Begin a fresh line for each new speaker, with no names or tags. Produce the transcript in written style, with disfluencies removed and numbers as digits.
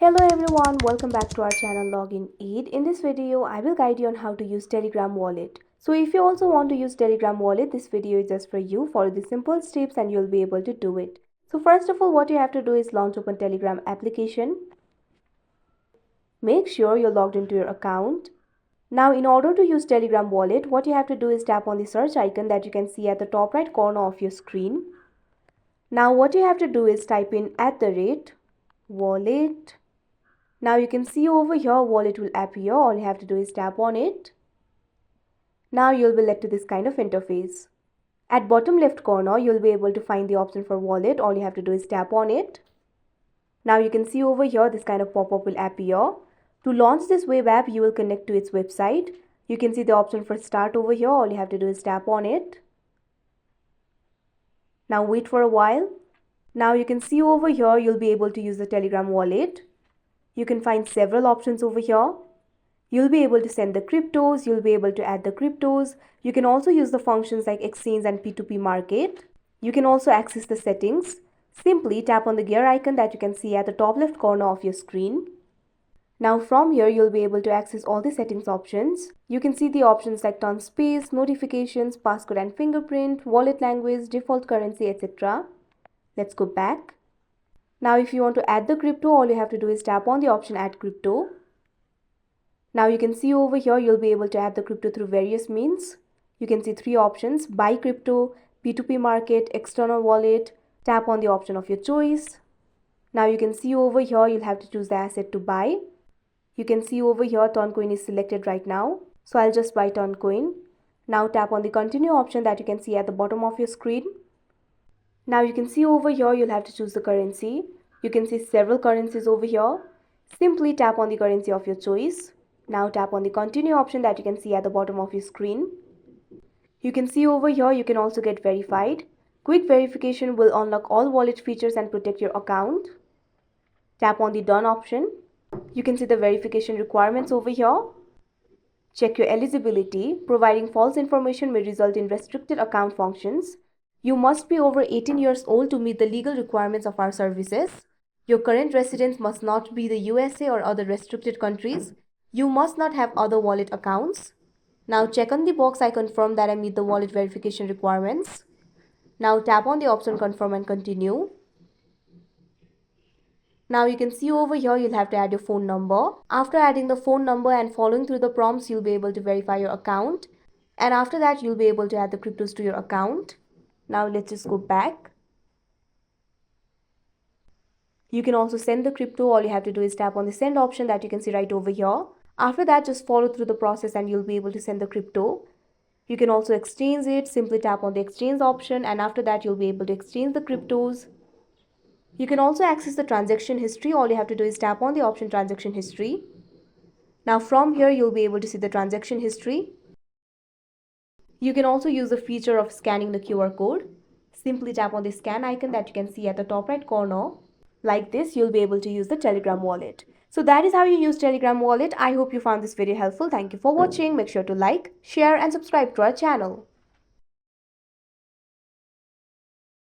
Hello everyone, welcome back to our channel Login Aid. In this video, I will guide you on how to use Telegram wallet. So if you also want to use Telegram wallet, this video is just for you. Follow the simple steps and you'll be able to do it. So first of all, what you have to do is launch open Telegram application. Make sure you're logged into your account. Now in order to use Telegram wallet, what you have to do is tap on the search icon that you can see at the top right corner of your screen. Now what you have to do is type in @wallet. Now you can see over here wallet will appear. All you have to do is tap on it. Now you'll be led to this kind of interface. At bottom left corner you'll be able to find the option for wallet. All you have to do is tap on it. Now you can see over here this kind of pop-up will appear. To launch this web app you will connect to its website. You can see the option for start over here. All you have to do is tap on it. Now wait for a while. Now you can see over here you'll be able to use the Telegram wallet. You can find several options over here. You'll be able to send the cryptos, you'll be able to add the cryptos. You can also use the functions like exchange and P2P market. You can also access the settings. Simply tap on the gear icon that you can see at the top left corner of your screen. Now from here you'll be able to access all the settings options. You can see the options like turn space, notifications, passcode and fingerprint, wallet language, default currency, etc. Let's go back. Now if you want to add the crypto, all you have to do is tap on the option add crypto. Now you can see over here you'll be able to add the crypto through various means. You can see three options: buy crypto, P2P market, external wallet. Tap on the option of your choice. Now you can see over here you'll have to choose the asset to buy. You can see over here Toncoin is selected right now. So I'll just buy Toncoin. Now tap on the continue option that you can see at the bottom of your screen. Now you can see over here you'll have to choose the currency. You can see several currencies over here. Simply tap on the currency of your choice. Now tap on the continue option that you can see at the bottom of your screen. You can see over here you can also get verified. Quick verification will unlock all wallet features and protect your account. Tap on the done option. You can see the verification requirements over here. Check your eligibility. Providing false information may result in restricted account functions. You must be over 18 years old to meet the legal requirements of our services. Your current residence must not be the USA or other restricted countries. You must not have other wallet accounts. Now check on the box I confirm that I meet the wallet verification requirements. Now tap on the option confirm and continue. Now you can see over here you'll have to add your phone number. After adding the phone number and following through the prompts, you'll be able to verify your account. And after that you'll be able to add the cryptos to your account. Now let's just go back. You can also send the crypto. All you have to do is tap on the send option that you can see right over here. After that, just follow through the process and you'll be able to send the crypto. You can also exchange it. Simply tap on the exchange option and after that you'll be able to exchange the cryptos. You can also access the transaction history. All you have to do is tap on the option transaction history. Now from here you'll be able to see the transaction history. You can also use the feature of scanning the QR code. Simply tap on the scan icon that you can see at the top right corner. Like this, you'll be able to use the Telegram wallet. So that is how you use Telegram wallet. I hope you found this video helpful. Thank you for watching. Make sure to like, share and subscribe to our channel.